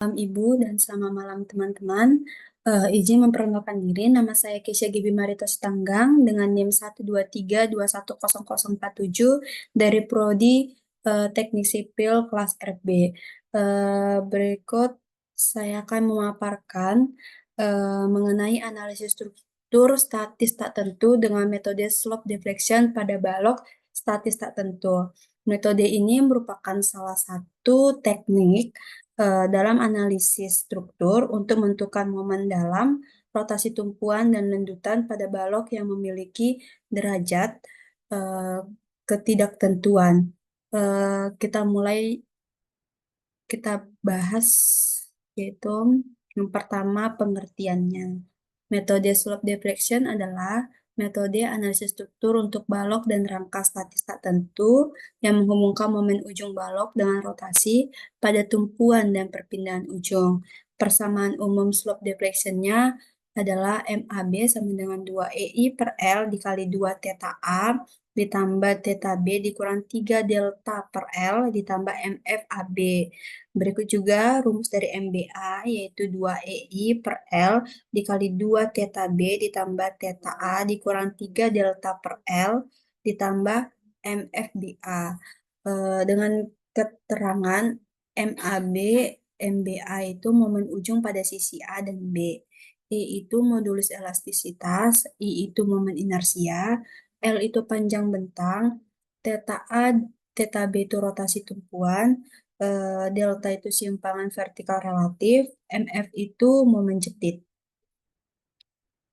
Malam Ibu dan selamat malam teman-teman. Izin memperkenalkan diri, nama saya Kesha Gibi Marito Sitanggang dengan NIM 123210047 dari Prodi Teknik Sipil kelas RB. Berikut saya akan memaparkan mengenai analisis struktur statis tak tentu dengan metode slope deflection pada balok statis tak tentu. Metode ini merupakan salah satu teknik dalam analisis struktur untuk menentukan momen dalam rotasi tumpuan dan lendutan pada balok yang memiliki derajat eh, ketidaktentuan. Kita bahas yaitu yang pertama pengertiannya. Metode slope deflection adalah metode analisis struktur untuk balok dan rangka statis tak tentu yang menghubungkan momen ujung balok dengan rotasi pada tumpuan dan perpindahan ujung. Persamaan umum slope deflection-nya adalah MAB sama dengan 2EI per L dikali 2 theta A ditambah theta B dikurang 3 delta per L ditambah MFAB. Berikut juga rumus dari MBA yaitu 2EI per L dikali 2 theta B ditambah theta A dikurang 3 delta per L ditambah MFBA. Dengan keterangan MAB, MBA itu momen ujung pada sisi A dan B. E itu modulus elastisitas, I itu momen inersia, L itu panjang bentang, theta A, theta B itu rotasi tumpuan, delta itu simpangan vertikal relatif, MF itu momen jepit.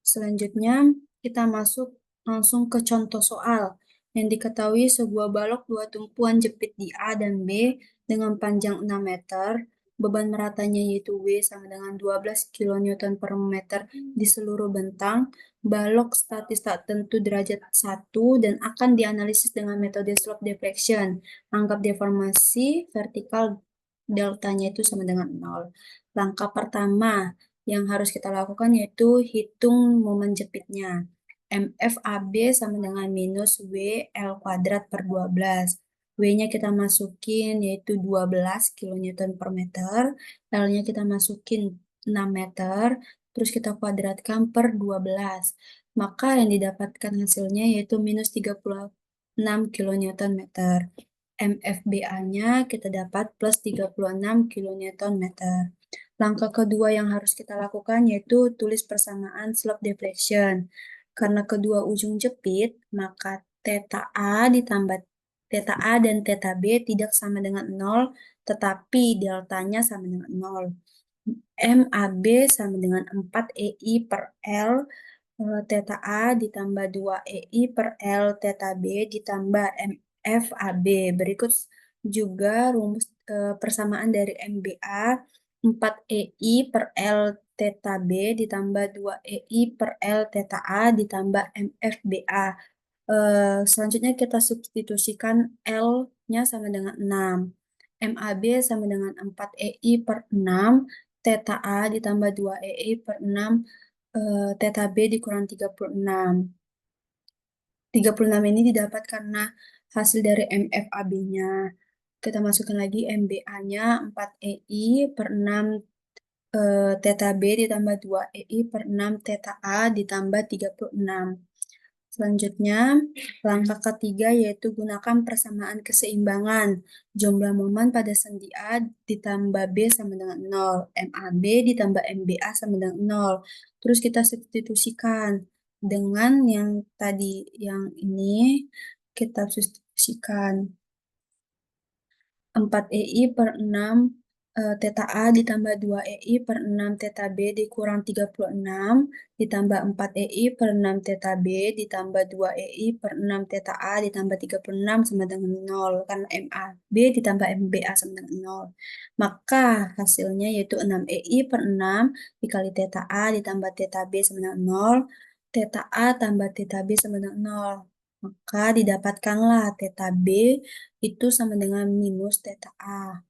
Selanjutnya, kita masuk langsung ke contoh soal. Yang diketahui sebuah balok dua tumpuan jepit di A dan B dengan panjang 6 meter, beban meratanya yaitu W sama dengan 12 kN per meter di seluruh bentang, balok statis tak tentu derajat 1 dan akan dianalisis dengan metode slope deflection. Anggap deformasi vertikal deltanya itu sama dengan 0. Langkah pertama, yang harus kita lakukan yaitu hitung momen jepitnya. MFAB sama dengan minus WL kuadrat per 12. W-nya kita masukin yaitu 12 kN per meter. L-nya kita masukin 6 meter. Terus kita kuadratkan per 12. Maka yang didapatkan hasilnya yaitu minus 36 kN meter. MFBA-nya kita dapat plus 36 kN meter. Langkah kedua yang harus kita lakukan yaitu tulis persamaan slope deflection. Karena kedua ujung jepit, maka theta A ditambah theta A dan theta B tidak sama dengan 0, tetapi deltanya sama dengan 0. MAB sama dengan 4 EI per L theta A ditambah 2 EI per L theta B ditambah MFAB. Berikut juga rumus persamaan dari MBA 4 EI per L theta B ditambah 2 EI per L theta A ditambah MFBA. Selanjutnya kita substitusikan L-nya sama dengan 6. MAB sama dengan 4 EI per 6, theta A ditambah 2 EI per 6, theta B dikurang 36. 36 ini didapat karena hasil dari MFAB-nya. Kita masukkan lagi MBA-nya 4 EI per 6 theta B ditambah 2 EI per 6 theta A ditambah 36. Selanjutnya, langkah ketiga yaitu gunakan persamaan keseimbangan. Jumlah momen pada sendi A ditambah B sama dengan 0. MAB ditambah MBA sama dengan 0. Terus kita substitusikan dengan yang tadi, yang ini kita substitusikan 4 EI per 6 theta A ditambah 2 EI per 6 theta B dikurang 36 ditambah 4 EI per 6 theta B ditambah 2 EI per 6 theta A ditambah 36 sama dengan 0 karena MAB ditambah MBA sama dengan 0. Maka hasilnya yaitu 6 EI per 6 dikali theta A ditambah theta B sama dengan 0, theta A tambah theta B sama dengan 0. Maka didapatkanlah theta B itu sama dengan minus theta A.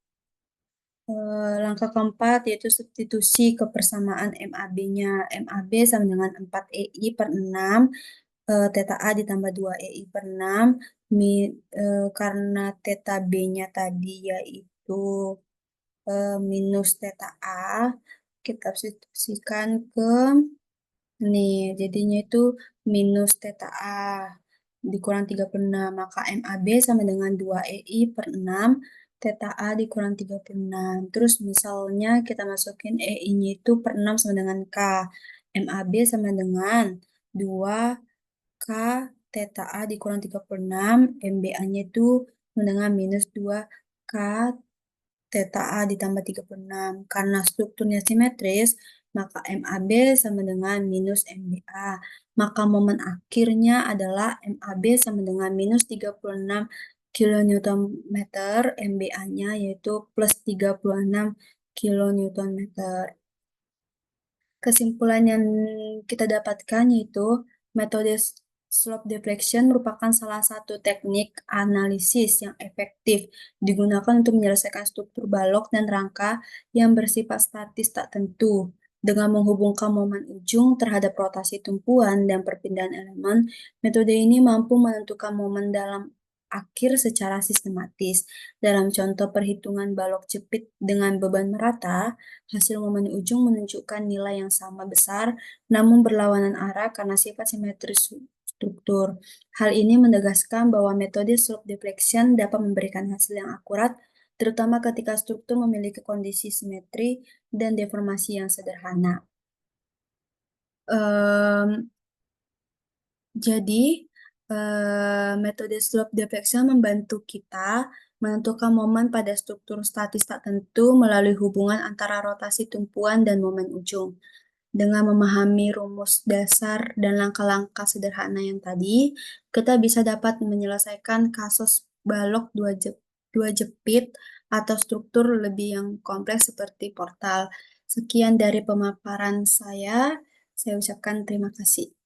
Langkah keempat yaitu substitusi ke persamaan MAB-nya. MAB sama dengan 4 EI per 6, theta A ditambah 2 EI per 6, karena theta B-nya tadi yaitu minus theta A, kita substitusikan ke nih, jadinya itu minus theta A dikurang 36, maka MAB sama dengan 2EI per 6, theta A dikurang 36. Terus misalnya kita masukin EI-nya itu per 6 sama dengan K. MAB sama dengan 2K theta A dikurang 36, MBA-nya itu sama dengan minus 2K theta A ditambah 36. Karena strukturnya simetris, maka MAB sama dengan minus MBA. Maka momen akhirnya adalah MAB sama dengan minus 36 kilonewton meter, MBA-nya yaitu plus 36 kilonewton meter. Kesimpulan yang kita dapatkan yaitu metode slope deflection merupakan salah satu teknik analisis yang efektif digunakan untuk menyelesaikan struktur balok dan rangka yang bersifat statis tak tentu. Dengan menghubungkan momen ujung terhadap rotasi tumpuan dan perpindahan elemen, metode ini mampu menentukan momen dalam akhir secara sistematis. Dalam contoh perhitungan balok jepit dengan beban merata, hasil momen ujung menunjukkan nilai yang sama besar, namun berlawanan arah karena sifat simetris struktur. Hal ini menegaskan bahwa metode slope deflection dapat memberikan hasil yang akurat, terutama ketika struktur memiliki kondisi simetri dan deformasi yang sederhana. Jadi, metode slope deflection membantu kita menentukan momen pada struktur statis tak tentu melalui hubungan antara rotasi tumpuan dan momen ujung. Dengan memahami rumus dasar dan langkah-langkah sederhana yang tadi, kita bisa dapat menyelesaikan kasus balok dua jepit atau struktur lebih yang kompleks seperti portal. Sekian dari pemaparan saya ucapkan terima kasih.